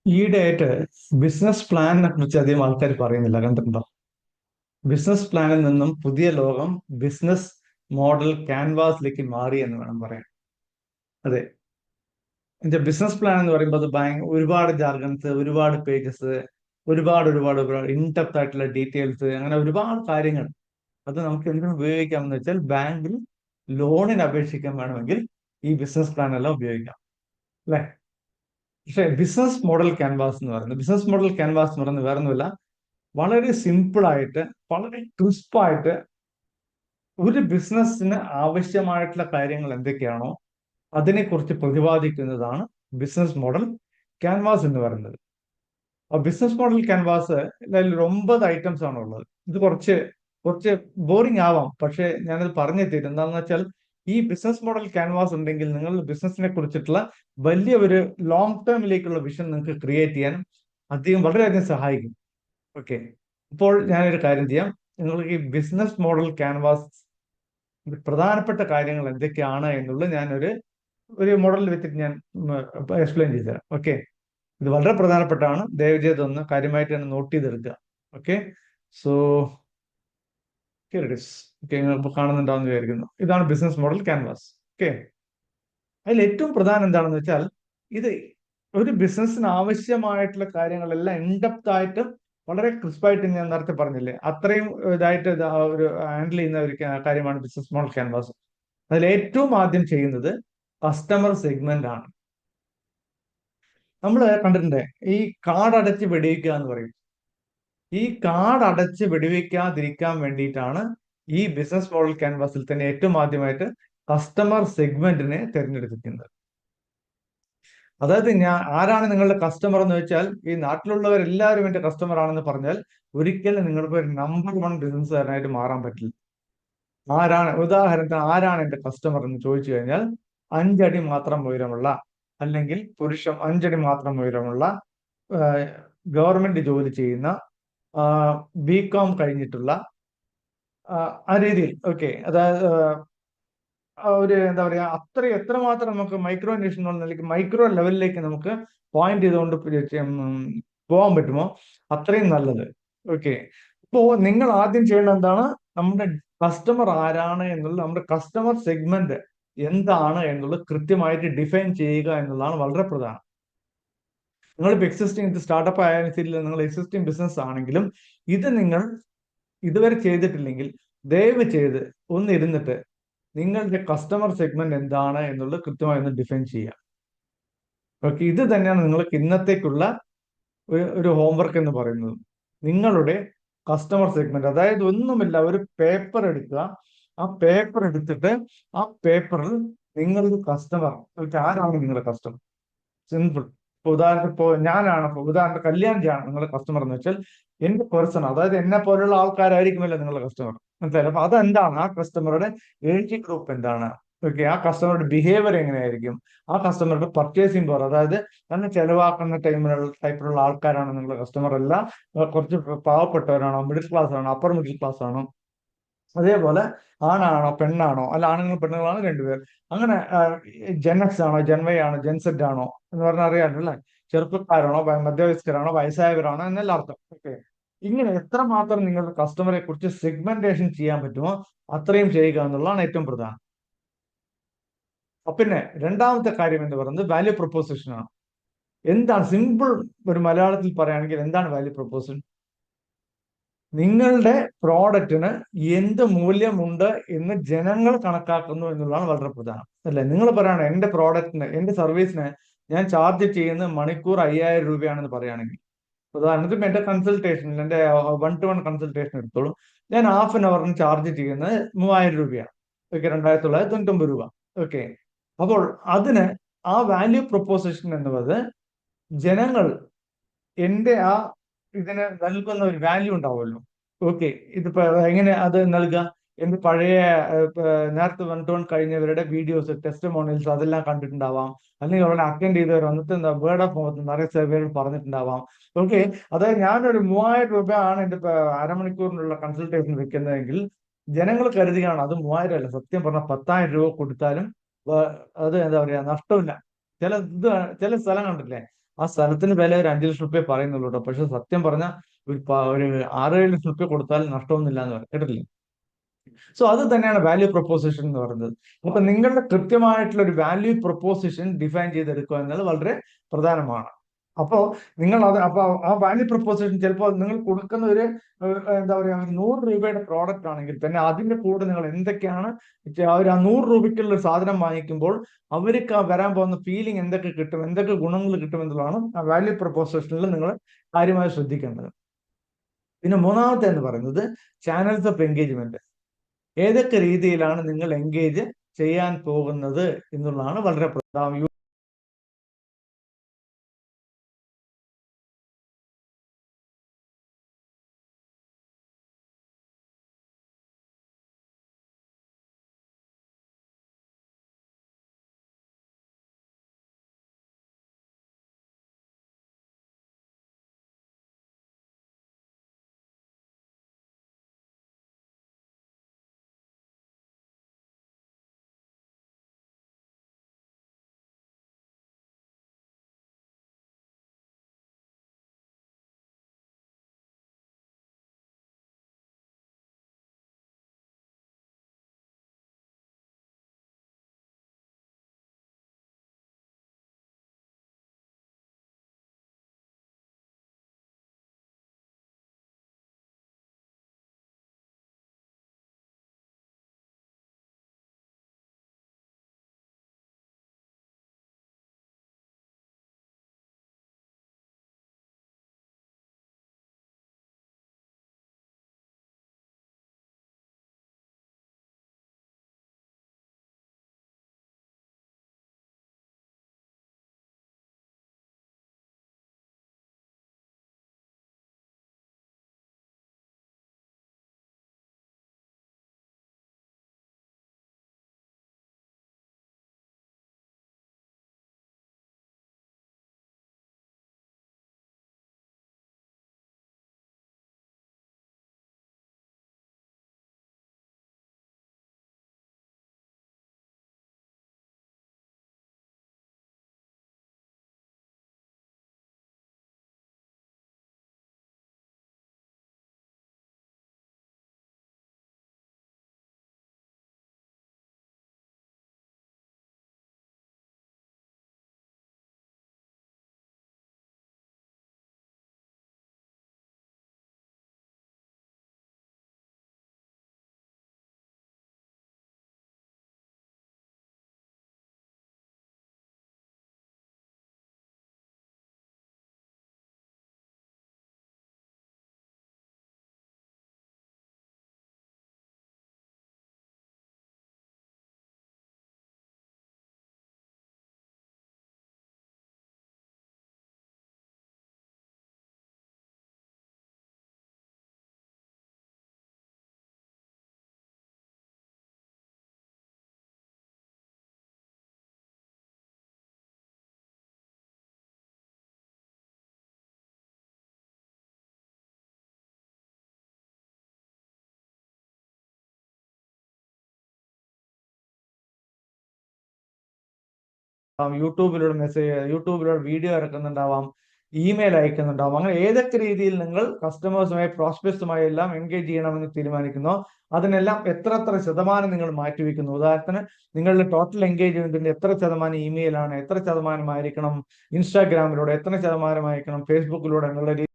ഈയിടെയായിട്ട് ബിസിനസ് പ്ലാനിനെ കുറിച്ച് അധികം ആൾക്കാർ പറയുന്നില്ല, കണ്ടിട്ടുണ്ടോ? ബിസിനസ് പ്ലാനിൽ നിന്നും പുതിയ ലോകം ബിസിനസ് മോഡൽ ക്യാൻവാസിലേക്ക് മാറി എന്ന് വേണം പറയാൻ. അതെ, എന്റെ ബിസിനസ് പ്ലാൻ എന്ന് പറയുമ്പോൾ അത് ഒരുപാട് ജാർഗൻസ്, ഒരുപാട് പേജസ്, ഒരുപാട് ഇൻഡെപ്ത് ആയിട്ടുള്ള ഡീറ്റെയിൽസ്, അങ്ങനെ ഒരുപാട് കാര്യങ്ങൾ. അത് നമുക്ക് എന്തിനു ഉപയോഗിക്കാമെന്ന് വെച്ചാൽ ബാങ്കിൽ ലോണിന് അപേക്ഷിക്കാൻ വേണമെങ്കിൽ ഈ ബിസിനസ് പ്ലാൻ എല്ലാം ഉപയോഗിക്കാം, അല്ലെ? പക്ഷെ ബിസിനസ് മോഡൽ ക്യാൻവാസ് എന്ന് പറയുന്നത് വേറെ ഒന്നുമില്ല. വളരെ സിമ്പിൾ ആയിട്ട്, വളരെ ക്രിസ്പായിട്ട് ഒരു ബിസിനസ്സിന് ആവശ്യമായിട്ടുള്ള കാര്യങ്ങൾ എന്തൊക്കെയാണോ അതിനെക്കുറിച്ച് പ്രതിപാദിക്കുന്നതാണ് ബിസിനസ് മോഡൽ ക്യാൻവാസ് എന്ന് പറയുന്നത്. ആ ബിസിനസ് മോഡൽ ക്യാൻവാസ് ഒരു 9 ഐറ്റംസ് ആണ് ഉള്ളത്. ഇത് കുറച്ച് കുറച്ച് ബോറിംഗ് ആവാം, പക്ഷെ ഞാനത് പറഞ്ഞു തരും. എന്താണെന്ന് വെച്ചാൽ ഈ ബിസിനസ് മോഡൽ ക്യാൻവാസ് ഉണ്ടെങ്കിൽ നിങ്ങൾ ബിസിനസിനെ കുറിച്ചിട്ടുള്ള വലിയ ഒരു ലോങ് ടേമിലേക്കുള്ള വിഷൻ നിങ്ങൾക്ക് ക്രിയേറ്റ് ചെയ്യാനും വളരെയധികം സഹായിക്കും. ഓക്കെ, ഇപ്പോൾ ഞാനൊരു കാര്യം ചെയ്യാം. നിങ്ങൾക്ക് ഈ ബിസിനസ് മോഡൽ ക്യാൻവാസ് പ്രധാനപ്പെട്ട കാര്യങ്ങൾ എന്തൊക്കെയാണ് എന്നുള്ളത് ഒരു മോഡൽ വെച്ചിട്ട് ഞാൻ എക്സ്പ്ലെയിൻ ചെയ്തുതരാം. ഓക്കെ, ഇത് വളരെ പ്രധാനപ്പെട്ടാണ്. ദയവ് ചെയ്ത് ഒന്ന് കാര്യമായിട്ട് തന്നെ നോട്ട് ചെയ്തെടുക്കുക. ഓക്കെ, സോ ഓക്കെ, നിങ്ങൾ ഇപ്പോൾ കാണുന്നുണ്ടാവുന്ന വിചാരിക്കുന്നു. ഇതാണ് ബിസിനസ് മോഡൽ ക്യാൻവാസ്. ഓക്കെ, അതിൽ ഏറ്റവും പ്രധാനം എന്താണെന്ന് വെച്ചാൽ ഇത് ഒരു ബിസിനസ്സിന് ആവശ്യമായിട്ടുള്ള കാര്യങ്ങളെല്ലാം ഇൻഡെപ്ത് ആയിട്ട് വളരെ ക്രിസ്പായിട്ട് ഞാൻ നേരത്തെ പറഞ്ഞില്ലേ, അത്രയും ഇതായിട്ട് ഒരു ഹാൻഡിൽ ചെയ്യുന്ന ഒരു കാര്യമാണ് ബിസിനസ് മോഡൽ ക്യാൻവാസ്. അതിൽ ഏറ്റവും ആദ്യം ചെയ്യുന്നത് കസ്റ്റമർ സെഗ്മെന്റ് ആണ്. നമ്മൾ കണ്ടിട്ടുണ്ട് ഈ കാർഡ് അടച്ച് വെടിവെക്കുക എന്ന് പറയും. ഈ കാർഡ് അടച്ച് വെടിവെക്കാതിരിക്കാൻ വേണ്ടിയിട്ടാണ് ഈ ബിസിനസ് മോഡൽ ക്യാൻവാസിൽ തന്നെ ഏറ്റവും ആദ്യമായിട്ട് കസ്റ്റമർ സെഗ്മെന്റിനെ തിരഞ്ഞെടുത്തിരിക്കുന്നത്. അതായത് ആരാണ് നിങ്ങളുടെ കസ്റ്റമർ എന്ന് വെച്ചാൽ, ഈ നാട്ടിലുള്ളവരെല്ലാവരും എന്റെ കസ്റ്റമർ ആണെന്ന് പറഞ്ഞാൽ ഒരിക്കലും നിങ്ങൾക്ക് ഒരു നമ്പർ 1 ബിസിനസ്സുകാരനായിട്ട് മാറാൻ പറ്റില്ല. ഉദാഹരണത്തിന് ആരാണ് എന്റെ കസ്റ്റമർ എന്ന് ചോദിച്ചു കഴിഞ്ഞാൽ, 5 അടി മാത്രം ഉയരമുള്ള, അല്ലെങ്കിൽ പുരുഷം 5 അടി മാത്രം ഉയരമുള്ള, ഗവൺമെന്റ് ജോലി ചെയ്യുന്ന, ബികോം കഴിഞ്ഞിട്ടുള്ള, ആ രീതിയിൽ. ഓക്കെ, അതായത് ഒരു എന്താ പറയാ, എത്രമാത്രം നമുക്ക് മൈക്രോ നേഷൻ നിലയ്ക്ക് മൈക്രോ ലെവലിലേക്ക് നമുക്ക് പോയിന്റ് ചെയ്തുകൊണ്ട് പോകാൻ പറ്റുമോ അത്രയും നല്ലത്. ഓക്കെ, ഇപ്പോ നിങ്ങൾ ആദ്യം ചെയ്യേണ്ടത് എന്താണ്? നമ്മുടെ കസ്റ്റമർ ആരാണ് എന്നുള്ളത്, നമ്മുടെ കസ്റ്റമർ സെഗ്മെന്റ് എന്താണ് എന്നുള്ളത് കൃത്യമായിട്ട് ഡിഫൈൻ ചെയ്യുക എന്നുള്ളതാണ് വളരെ പ്രധാനം. നിങ്ങളിപ്പോൾ എക്സിസ്റ്റിംഗ് സ്റ്റാർട്ടപ്പ് ആയാലും ശരി, നിങ്ങൾ എക്സിസ്റ്റിംഗ് ബിസിനസ് ആണെങ്കിലും ഇത് നിങ്ങൾ ഇതുവരെ ചെയ്തിട്ടില്ലെങ്കിൽ ദയവ് ചെയ്ത് ഒന്നിരുന്നിട്ട് നിങ്ങളുടെ കസ്റ്റമർ സെഗ്മെന്റ് എന്താണ് എന്നുള്ളത് കൃത്യമായി ഒന്ന് ഡിഫൈൻ ചെയ്യുക. ഓക്കെ, ഇത് തന്നെയാണ് നിങ്ങൾക്ക് ഇന്നത്തേക്കുള്ള ഒരു ഹോംവർക്ക് എന്ന് പറയുന്നത്. നിങ്ങളുടെ കസ്റ്റമർ സെഗ്മെന്റ്, അതായത് ഒന്നുമില്ല, ഒരു പേപ്പർ എടുക്കുക. ആ പേപ്പർ എടുത്തിട്ട് ആ പേപ്പറിൽ നിങ്ങളുടെ കസ്റ്റമർ, ആരാണ് നിങ്ങളുടെ കസ്റ്റമർ? സിമ്പിൾ. ഉദാഹരണത്തിന് കല്യാൺജിയാണ് നിങ്ങളുടെ കസ്റ്റമർ എന്ന് വെച്ചാൽ എന്റെ പേഴ്സൺ, അതായത് എന്നെ പോലുള്ള ആൾക്കാരായിരിക്കുമല്ലോ നിങ്ങളുടെ കസ്റ്റമർ. മനസ്സിലായി? അപ്പൊ അതെന്താണ്? ആ കസ്റ്റമറുടെ ഏജ് ഗ്രൂപ്പ് എന്താണ്? ഓക്കെ, ആ കസ്റ്റമറുടെ ബിഹേവിയർ എങ്ങനെയായിരിക്കും? ആ കസ്റ്റമറുടെ പർച്ചേസിംഗ് പവർ, അതായത് തന്നെ ചെലവാക്കുന്ന ടൈപ്പിലുള്ള ആൾക്കാരാണ് നിങ്ങളുടെ കസ്റ്റമർ. അല്ല കുറച്ച് പാവപ്പെട്ടവരാണോ, മിഡിൽ ക്ലാസ് ആണോ, അപ്പർ മിഡിൽ ക്ലാസ് ആണോ, അതേപോലെ ആണാണോ പെണ്ണാണോ, അല്ല ആണുങ്ങൾ പെണ്ണുങ്ങളാണോ രണ്ടുപേർ, അങ്ങനെ ജെൻഎക്സ് ആണോ, ജെൻവൈ ആണോ, ജെൻസെറ്റ് ആണോ എന്ന് പറഞ്ഞാൽ അറിയാമല്ലേ? ചെറുപ്പക്കാരാണോ, മധ്യവയസ്കരാണോ, വയസ്സായവരാണോ എന്നല്ല അർത്ഥം. ഓക്കെ, ഇങ്ങനെ എത്രമാത്രം നിങ്ങളുടെ കസ്റ്റമറെ കുറിച്ച് സെഗ്മെന്റേഷൻ ചെയ്യാൻ പറ്റുമോ അത്രയും ചെയ്യുക എന്നുള്ളതാണ് ഏറ്റവും പ്രധാനം. പിന്നെ രണ്ടാമത്തെ കാര്യം എന്ന് പറയുന്നത് വാല്യൂ പ്രൊപ്പോസിഷൻ ആണ്. എന്താണ് സിമ്പിൾ ഒരു മലയാളത്തിൽ പറയുകയാണെങ്കിൽ എന്താണ് വാല്യൂ പ്രൊപ്പോസിഷൻ? നിങ്ങളുടെ പ്രോഡക്റ്റിന് എന്ത് മൂല്യമുണ്ട് എന്ന് ജനങ്ങൾ കണക്കാക്കുന്നു എന്നുള്ളതാണ് വളരെ പ്രധാനം, അല്ലെ? നിങ്ങൾ പറയണം എന്റെ പ്രോഡക്റ്റിന്, എന്റെ സർവീസിന് ഞാൻ ചാർജ് ചെയ്യുന്നത് മണിക്കൂർ 5000 രൂപയാണെന്ന് പറയുകയാണെങ്കിൽ, ഉദാഹരണത്തിന് എന്റെ കൺസൾട്ടേഷൻ, എന്റെ 1-to-1 കൺസൾട്ടേഷൻ എടുത്തോളൂ, ഞാൻ ഹാഫ് ആൻ അവറിന് ചാർജ് ചെയ്യുന്നത് 3000 രൂപയാണ്. ഓക്കെ, 2999 രൂപ. ഓക്കെ, അപ്പോൾ അതിന് ആ വാല്യൂ പ്രൊപ്പോസിഷൻ എന്നുള്ളത് ജനങ്ങൾ എന്റെ ഇതിന് നൽകുന്ന ഒരു വാല്യൂ ഉണ്ടാവുമല്ലോ. ഓക്കെ, ഇതിപ്പോ എങ്ങനെ അത് നൽകുക? എന്റെ പഴയ നേരത്തെ 1-to-1 കഴിഞ്ഞവരുടെ വീഡിയോസ്, ടെസ്റ്റിമോണിയൽസ് അതെല്ലാം കണ്ടിട്ടുണ്ടാവാം, അല്ലെങ്കിൽ അവരുടെ അറ്റൻഡ് ചെയ്തവർ വന്നിട്ട് വേർഡ് ഓഫ് മൗത്ത് നിറയെ സർവേകൾ പറഞ്ഞിട്ടുണ്ടാവാം. ഓക്കെ, അതായത് ഞാനൊരു 3000 രൂപയാണ് എന്റെ അരമണിക്കൂറിനുള്ള കൺസൾട്ടേഷൻ വെക്കുന്നതെങ്കിൽ ജനങ്ങൾ കരുതുകയാണ് അത് 3000 അല്ല, സത്യം പറഞ്ഞാൽ 10,000 രൂപ കൊടുത്താലും അത് എന്താ പറയാ, നഷ്ടമില്ല. ചില സ്ഥലം കണ്ടില്ലേ, ആ സ്ഥലത്തിന് വില ഒരു 5 ലക്ഷം റുപ്യ പറയുന്നുള്ളൂ കേട്ടോ. പക്ഷെ സത്യം പറഞ്ഞാൽ ഒരു 6-7 ലക്ഷം റുപ്യ കൊടുത്താൽ നഷ്ടമൊന്നുമില്ല എന്ന് പറയും, കേട്ടില്ലേ? സോ അത് തന്നെയാണ് വാല്യൂ പ്രൊപ്പോസിഷൻ എന്ന് പറയുന്നത്. അപ്പൊ നിങ്ങളുടെ കൃത്യമായിട്ടുള്ള ഒരു വാല്യൂ പ്രൊപ്പോസിഷൻ ഡിഫൈൻ ചെയ്തെടുക്കുക എന്നുള്ളത് വളരെ പ്രധാനമാണ്. അപ്പോ നിങ്ങൾ അത് അപ്പൊ ആ വാല്യൂ പ്രൊപ്പോസിഷൻ ചിലപ്പോൾ നിങ്ങൾ കൊടുക്കുന്ന ഒരു എന്താ പറയാ 100 രൂപയുടെ പ്രോഡക്റ്റ് ആണെങ്കിൽ തന്നെ അതിന്റെ കൂടെ നിങ്ങൾ എന്തൊക്കെയാണ് അവർ ആ 100 രൂപയ്ക്കുള്ള ഒരു സാധനം വാങ്ങിക്കുമ്പോൾ അവർക്ക് ആ വരാൻ പോകുന്ന ഫീലിംഗ് എന്തൊക്കെ കിട്ടും, എന്തൊക്കെ ഗുണങ്ങൾ കിട്ടും എന്നുള്ളതാണ് ആ വാല്യൂ പ്രൊപ്പോസിഷനിൽ നിങ്ങൾ കാര്യമായി ശ്രദ്ധിക്കേണ്ടത്. പിന്നെ മൂന്നാമത്തെ എന്ന് പറയുന്നത് ചാനൽസ് ഓഫ് എൻഗേജ്മെന്റ്. ഏതൊക്കെ രീതിയിലാണ് നിങ്ങൾ എൻഗേജ് ചെയ്യാൻ പോകുന്നത് എന്നുള്ളതാണ് വളരെ പ്രധാനം. യൂട്യൂബിലൂടെ വീഡിയോ ഇറക്കുന്നുണ്ടാവാം, ഇമെയിൽ അയക്കുന്നുണ്ടാവാം. അങ്ങനെ ഏതൊക്കെ രീതിയിൽ നിങ്ങൾ കസ്റ്റമേഴ്സുമായി പ്രോസ്പെക്ട്സുമായി എല്ലാം എൻഗേജ് ചെയ്യണമെന്ന് തീരുമാനിക്കുന്നോ അതിനെല്ലാം എത്ര എത്ര ശതമാനം നിങ്ങൾ മാറ്റിവെക്കുന്നു. ഉദാഹരണത്തിന് നിങ്ങളുടെ ടോട്ടൽ എൻഗേജ്മെന്റിന്റെ എത്ര ശതമാനം ഇമെയിലാണ്, എത്ര ശതമാനമായിരിക്കണം ഇൻസ്റ്റാഗ്രാമിലൂടെ, എത്ര ശതമാനമായിരിക്കണം ഫേസ്ബുക്കിലൂടെ എന്നുള്ള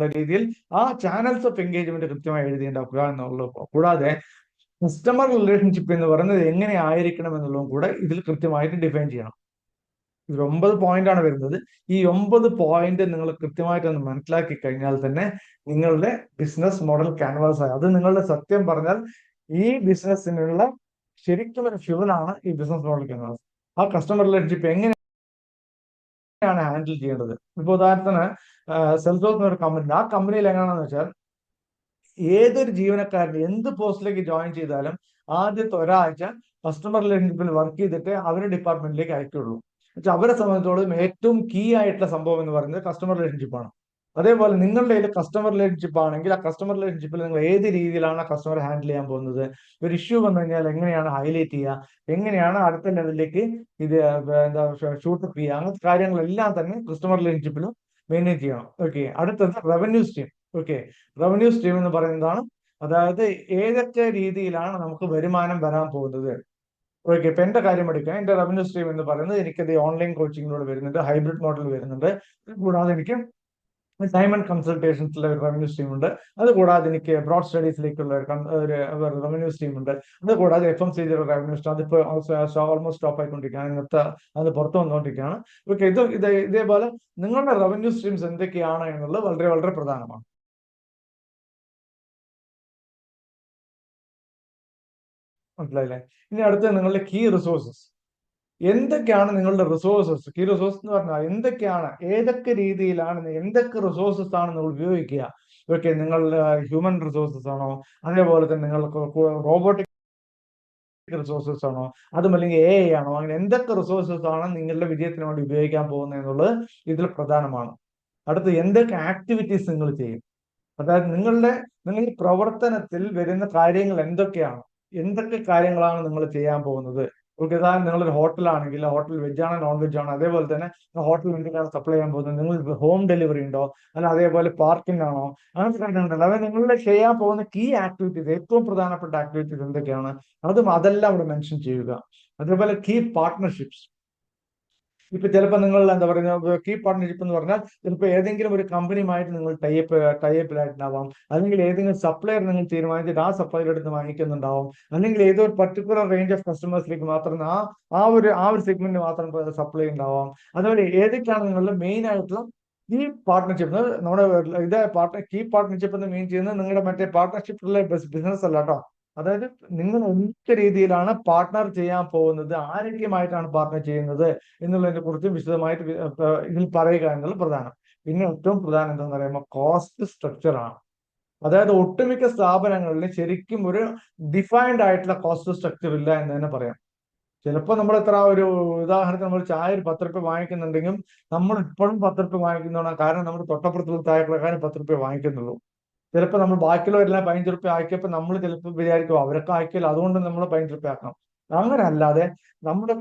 രീതിയിൽ ആ ചാനൽസ് ഓഫ് എൻഗേജ്മെന്റ് കൃത്യമായി എഴുതിയിട്ടുണ്ടാക്കുക എന്നുള്ളൂ. കൂടാതെ കസ്റ്റമർ റിലേഷൻഷിപ്പ് എന്ന് പറയുന്നത് എങ്ങനെ ആയിരിക്കണം എന്നുള്ളതും കൂടെ ഇതിൽ കൃത്യമായിട്ട് ഡിഫൈൻ ചെയ്യണം. ഇതിൽ 9 പോയിന്റ് ആണ് വരുന്നത്. ഈ 9 പോയിന്റ് നിങ്ങൾ കൃത്യമായിട്ട് ഒന്ന് മനസ്സിലാക്കി കഴിഞ്ഞാൽ തന്നെ നിങ്ങളുടെ ബിസിനസ് മോഡൽ ക്യാൻവാസ് ആയി. അത് നിങ്ങളുടെ സത്യം പറഞ്ഞാൽ ഈ ബിസിനസ്സിനുള്ള ശരിക്കും ഒരു ഫ്യൂവലാണ് ഈ ബിസിനസ് മോഡൽ ക്യാൻവാസ്. ആ കസ്റ്റമർ റിലേഷൻഷിപ്പ് എങ്ങനെയാണ് ഹാൻഡിൽ ചെയ്യേണ്ടത്? ഇപ്പൊ ഉദാഹരണത്തിന് സെൽസോസ് എന്നൊരു കമ്പനി, ആ കമ്പനിയിൽ എങ്ങനെയാണെന്ന് വെച്ചാൽ ഏതൊരു ജീവനക്കാരൻ എന്ത് പോസ്റ്റിലേക്ക് ജോയിൻ ചെയ്താലും ആദ്യത്തെ ഒരാഴ്ച കസ്റ്റമർ റിലേഷൻഷിപ്പിൽ വർക്ക് ചെയ്തിട്ട് അവരുടെ ഡിപ്പാർട്ട്മെന്റിലേക്ക് അയക്കുള്ളൂ. അവരെ സംബന്ധിച്ചോളം ഏറ്റവും കീ ആയിട്ടുള്ള സംഭവം എന്ന് പറയുന്നത് കസ്റ്റമർ റിലേഷൻഷിപ്പ് ആണ്. അതേപോലെ നിങ്ങളുടെ കയ്യിൽ കസ്റ്റമർ റിലേഷൻഷിപ്പ് ആണെങ്കിൽ ആ കസ്റ്റമർ റിലേഷൻഷിപ്പിൽ നിങ്ങൾ ഏത് രീതിയിലാണ് കസ്റ്റമറെ ഹാൻഡിൽ ചെയ്യാൻ പോകുന്നത്, ഒരു ഇഷ്യൂ വന്നു കഴിഞ്ഞാൽ എങ്ങനെയാണ് ഹൈലൈറ്റ് ചെയ്യുക, എങ്ങനെയാണ് അടുത്ത ലെവലിലേക്ക് ഇത് എന്താ ഷൂട്ടപ്പ് ചെയ്യുക, അങ്ങനത്തെ കാര്യങ്ങളെല്ലാം തന്നെ കസ്റ്റമർ റിലേഷൻഷിപ്പിലും മെയിൻറ്റെയിൻ ചെയ്യണം. ഓക്കെ, അടുത്തത് revenue stream. Okay, revenue stream എന്ന് പറയുന്നതാണ്, അതായത് ഏതൊക്കെ രീതിയിലാണ് നമുക്ക് വരുമാനം വരാൻ പോകുന്നത്. ഓക്കെ, ഇപ്പൊ എന്റെ കാര്യം എടുക്കാം. എന്റെ റവന്യൂ സ്ട്രീം എന്ന് പറയുന്നത് എനിക്കത് ഓൺലൈൻ കോച്ചിങ്ങിലൂടെ വരുന്നുണ്ട്, ഹൈബ്രിഡ് മോഡൽ വരുന്നുണ്ട്. കൂടാതെ എനിക്ക് ടൈം ആൻഡ് കൺസൾട്ടേഷൻസിലെ ഒരു റവന്യൂ സ്ട്രീം ഉണ്ട്. അതുകൂടാതെ എനിക്ക് ബ്രോഡ് സ്റ്റഡീസിലേക്കുള്ള ഒരു റവന്യൂ സ്ട്രീം ഉണ്ട്. അതുകൂടാതെ FMCG റവന്യൂ സ്ട്രീം, അതിപ്പോ ഓൾമോസ്റ്റ് സ്റ്റോപ്പ് ആയിക്കൊണ്ടിരിക്കുകയാണ്, ഇന്നത്തെ അത് പുറത്തു വന്നുകൊണ്ടിരിക്കുകയാണ്. ഓക്കെ, ഇതേപോലെ നിങ്ങളുടെ റവന്യൂ സ്ട്രീംസ് എന്തൊക്കെയാണ് എന്നുള്ളത് വളരെ വളരെ പ്രധാനമാണ്. മനസ്സിലായില്ലേ? ഇനി അടുത്ത നിങ്ങളുടെ കീ റിസോഴ്സസ്. എന്തൊക്കെയാണ് നിങ്ങളുടെ റിസോഴ്സസ്? കീ റിസോഴ്സ് എന്ന് പറഞ്ഞാൽ എന്തൊക്കെയാണ്, ഏതൊക്കെ രീതിയിലാണ്, എന്തൊക്കെ റിസോഴ്സസ് ആണ് നിങ്ങൾ ഉപയോഗിക്കുക? ഓക്കെ, നിങ്ങൾ ഹ്യൂമൻ റിസോഴ്സസ് ആണോ, അതേപോലെ തന്നെ നിങ്ങൾക്ക് റോബോട്ടിക് റിസോഴ്സസ് ആണോ, അതുമല്ലെങ്കിൽ AI ആണോ, അങ്ങനെ എന്തൊക്കെ റിസോഴ്സസ് ആണ് നിങ്ങളുടെ വിജയത്തിന് വേണ്ടി ഉപയോഗിക്കാൻ പോകുന്നത് എന്നുള്ളത് ഇതിൽ പ്രധാനമാണ്. അടുത്ത് എന്തൊക്കെ ആക്ടിവിറ്റീസ് നിങ്ങൾ ചെയ്യും, അതായത് നിങ്ങളുടെ പ്രവർത്തനത്തിൽ വരുന്ന കാര്യങ്ങൾ എന്തൊക്കെയാണ്, എന്തൊക്കെ കാര്യങ്ങളാണ് നിങ്ങൾ ചെയ്യാൻ പോകുന്നത്. ഉദാഹരണം, നിങ്ങളൊരു ഹോട്ടലാണെങ്കിൽ ഹോട്ടൽ വെജ് ആണോ നോൺ വെജ് ആണോ, അതേപോലെ തന്നെ ഹോട്ടൽ എന്തൊക്കെയാണ് സപ്ലൈ ചെയ്യാൻ പോകുന്നത്, നിങ്ങൾ ഹോം ഡെലിവറി ഉണ്ടോ, അല്ല അതേപോലെ പാർക്കിംഗ് ആണോ, അങ്ങനത്തെ കാര്യങ്ങളുണ്ടല്ലോ. അതായത് നിങ്ങളുടെ ചെയ്യാൻ പോകുന്ന കീ ആക്ടിവിറ്റീസ്, ഏറ്റവും പ്രധാനപ്പെട്ട ആക്ടിവിറ്റീസ് എന്തൊക്കെയാണ്, അതെല്ലാം ഇവിടെ മെൻഷൻ ചെയ്യുക. അതേപോലെ കീ പാർട്ട്ണർഷിപ്സ്. ഇപ്പൊ ചിലപ്പോൾ നിങ്ങൾ എന്താ പറയുക, കീ പാർട്ട്ണർഷിപ്പ് എന്ന് പറഞ്ഞാൽ ചിലപ്പോൾ ഏതെങ്കിലും ഒരു കമ്പനിയുമായിട്ട് നിങ്ങൾ ടൈപ്പിലായിട്ടുണ്ടാവാം, അല്ലെങ്കിൽ ഏതെങ്കിലും സപ്ലയർ നിങ്ങൾ തീരുമാനിച്ചിട്ട് ആ സപ്ലയർ എടുത്ത് വാങ്ങിക്കുന്നുണ്ടാവും, അല്ലെങ്കിൽ ഏതോ ഒരു പർട്ടിക്കുലർ റേഞ്ച് ഓഫ് കസ്റ്റമേഴ്സിലേക്ക് മാത്രം ആ ഒരു സെഗ്മെന്റ് മാത്രം സപ്ലൈ ഉണ്ടാവാം. അതുപോലെ ഏതൊക്കെയാണ് നിങ്ങളുടെ മെയിൻ ആയിട്ടുള്ള ഈ പാർട്ട്ണർഷിപ്പ്. നമ്മുടെ കീ പാർട്ട്ണർഷിപ്പ് എന്ന് മീൻ ചെയ്യുന്നത് നിങ്ങളുടെ മറ്റേ പാർട്ട്ണർഷിപ്പിലുള്ള ബിസിനസ് അല്ല കേട്ടോ. അതായത് നിങ്ങൾ എന്ത് രീതിയിലാണ് പാർട്ട്ണർ ചെയ്യാൻ പോകുന്നത്, ആരോഗ്യമായിട്ടാണ് പാർട്ട്ണർ ചെയ്യുന്നത് എന്നുള്ളതിനെ കുറിച്ച് വിശദമായിട്ട് ഇതിൽ പറയുക എന്നുള്ളത് പ്രധാനം. പിന്നെ ഏറ്റവും പ്രധാനം എന്താണെന്ന് പറയുമ്പോൾ കോസ്റ്റ് സ്ട്രക്ചർ ആണ്. അതായത് ഒട്ടുമിക്ക സ്ഥാപനങ്ങളിൽ ശരിക്കും ഒരു ഡിഫൈൻഡ് ആയിട്ടുള്ള കോസ്റ്റ് സ്ട്രക്ചർ ഇല്ല എന്ന് തന്നെ പറയാം. ചിലപ്പോൾ നമ്മൾ എത്ര ഒരു ഉദാഹരണത്തിന് നമ്മൾ ചായ ഒരു 10 രൂപ വാങ്ങിക്കുന്നുണ്ടെങ്കിലും നമ്മൾ ഇപ്പോഴും 10 രൂപ വാങ്ങിക്കുന്നതാണ്, കാരണം നമ്മുടെ തൊട്ടപ്പുറത്തുള്ള ചായക്കടക്കാരൻ 10 രൂപ വാങ്ങിക്കുന്നുള്ളൂ. ചിലപ്പോൾ നമ്മൾ ബാക്കിയുള്ളവരെല്ലാം 15 രൂപ ആക്കിയപ്പോൾ നമ്മൾ ചിലപ്പോൾ വിചാരിക്കും അവരൊക്കെ ആക്കിയല്ലോ, അതുകൊണ്ട് നമ്മൾ 15 രൂപ ആക്കണം. അങ്ങനെ അല്ലാതെ നമ്മുടെ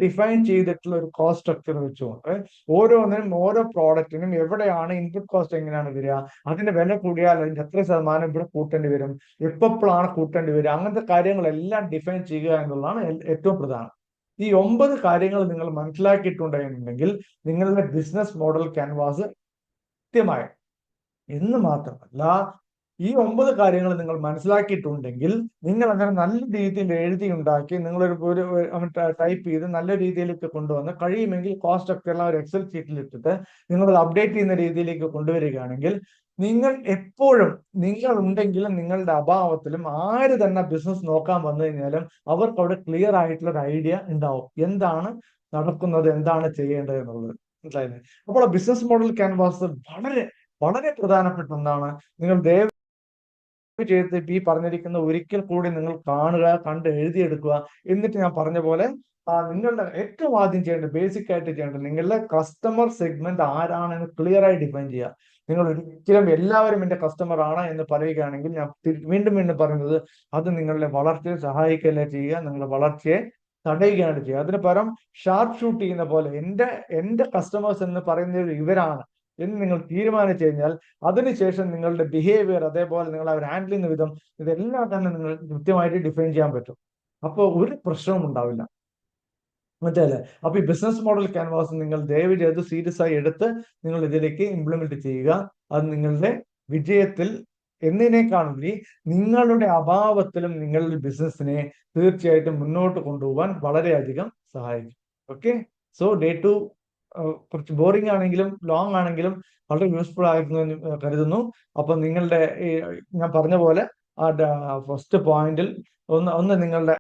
ഡിഫൈൻ ചെയ്തിട്ടുള്ള ഒരു കോസ്റ്റ് സ്ട്രക്ചർ വെച്ചുകൊണ്ട് ഓരോന്നിനും ഓരോ പ്രോഡക്റ്റിനും എവിടെയാണ് ഇൻപുട്ട് കോസ്റ്റ് എങ്ങനെയാണ് വരിക, അതിന്റെ വില കൂടിയാൽ അതിന്റെ എത്ര ശതമാനം ഇവിടെ കൂട്ടേണ്ടി വരും, എപ്പോഴാണ് കൂട്ടേണ്ടി വരിക, അങ്ങനത്തെ കാര്യങ്ങളെല്ലാം ഡിഫൈൻ ചെയ്യുക എന്നുള്ളതാണ് ഏറ്റവും പ്രധാനം. ഈ 9 കാര്യങ്ങൾ നിങ്ങൾ മനസ്സിലാക്കിയിട്ടുണ്ടെങ്കിൽ നിങ്ങളുടെ ബിസിനസ് മോഡൽ ക്യാൻവാസ് കൃത്യമായി. എന്ന് മാത്രമല്ല, ഈ 9 കാര്യങ്ങൾ നിങ്ങൾ മനസ്സിലാക്കിയിട്ടുണ്ടെങ്കിൽ നിങ്ങൾ അങ്ങനെ നല്ല രീതിയിൽ എഴുതി ഉണ്ടാക്കി നിങ്ങളൊരു ടൈപ്പ് ചെയ്ത് നല്ല രീതിയിലേക്ക് കൊണ്ടുവന്ന് കഴിയുമെങ്കിൽ കോസ്റ്റ് സ്ട്രക്ചറെല്ലാം ഒരു എക്സൽ ഷീറ്റിൽ ഇട്ടിട്ട് നിങ്ങൾ അപ്ഡേറ്റ് ചെയ്യുന്ന രീതിയിലേക്ക് കൊണ്ടുവരികയാണെങ്കിൽ നിങ്ങൾ എപ്പോഴും, നിങ്ങൾ ഉണ്ടെങ്കിലും നിങ്ങളുടെ അഭാവത്തിലും ആര് തന്നെ ബിസിനസ് നോക്കാൻ വന്നു കഴിഞ്ഞാലും അവർക്ക് അവിടെ ക്ലിയർ ആയിട്ടുള്ള ഒരു ഐഡിയ ഉണ്ടാവും എന്താണ് നടക്കുന്നത്, എന്താണ് ചെയ്യേണ്ടത് എന്നുള്ളത്. മനസ്സിലായില്ലേ? അപ്പോൾ ബിസിനസ് മോഡൽ ക്യാൻവാസ് വളരെ വളരെ പ്രധാനപ്പെട്ട ഒന്നാണ്. നിങ്ങൾ ചെയ്തിട്ട് ഈ പറഞ്ഞിരിക്കുന്ന ഒരിക്കൽ കൂടി നിങ്ങൾ കാണുക, കണ്ട് എഴുതിയെടുക്കുക. എന്നിട്ട് ഞാൻ പറഞ്ഞ പോലെ നിങ്ങളുടെ ഏറ്റവും ആദ്യം ചെയ്യേണ്ടത്, ബേസിക് ആയിട്ട് ചെയ്യേണ്ടത്, നിങ്ങളുടെ കസ്റ്റമർ സെഗ്മെന്റ് ആരാണെന്ന് ക്ലിയർ ആയി ഡിഫൈൻ ചെയ്യുക. നിങ്ങൾ ഒരിക്കലും എല്ലാവരും എന്റെ കസ്റ്റമർ ആണ് എന്ന് പറയുകയാണെങ്കിൽ ഞാൻ വീണ്ടും വീണ്ടും പറയുന്നത് അത് നിങ്ങളുടെ വളർച്ചയെ സഹായിക്കുകയല്ല ചെയ്യുക, നിങ്ങളുടെ വളർച്ചയെ തടയുകയാണ് ചെയ്യുക. അതിന് പകരം ഷാർപ്പ് ഷൂട്ട് ചെയ്യുന്ന പോലെ എന്റെ കസ്റ്റമേഴ്സ് എന്ന് പറയുന്നത് ഇവരാണ് എന്ന് നിങ്ങൾ തീരുമാനിച്ചു കഴിഞ്ഞാൽ അതിനുശേഷം നിങ്ങളുടെ ബിഹേവിയർ, അതേപോലെ നിങ്ങൾ അവർ ഹാൻഡിൽ ചെയ്യുന്ന വിധം, ഇതെല്ലാം തന്നെ നിങ്ങൾ കൃത്യമായിട്ട് ഡിഫൈൻ ചെയ്യാൻ പറ്റും. അപ്പോൾ ഒരു പ്രശ്നവും ഉണ്ടാവില്ല. മനസ്സിലല്ലേ? അപ്പൊ ഈ ബിസിനസ് മോഡൽ ക്യാൻവാസ് നിങ്ങൾ ദയവ് ചെയ്ത് സീരിയസ് ആയി എടുത്ത് നിങ്ങൾ ഇതിലേക്ക് ഇംപ്ലിമെന്റ് ചെയ്യുക. അത് നിങ്ങളുടെ വിജയത്തിൽ എന്നതിനേക്കാളുപരി നിങ്ങളുടെ അഭാവത്തിലും നിങ്ങളുടെ ബിസിനസ്സിനെ തീർച്ചയായിട്ടും മുന്നോട്ട് കൊണ്ടുപോകാൻ വളരെയധികം സഹായിക്കും. ഓക്കെ, സോ ഡേ 2 കുറച്ച് ബോറിംഗ് ആണെങ്കിലും ലോങ് ആണെങ്കിലും വളരെ യൂസ്ഫുൾ ആയിരുന്നു എന്ന് കരുതുന്നു. അപ്പൊ നിങ്ങളുടെ ഞാൻ പറഞ്ഞ പോലെ ആ ഫസ്റ്റ് പോയിന്റിൽ ഒന്ന് നിങ്ങളുടെ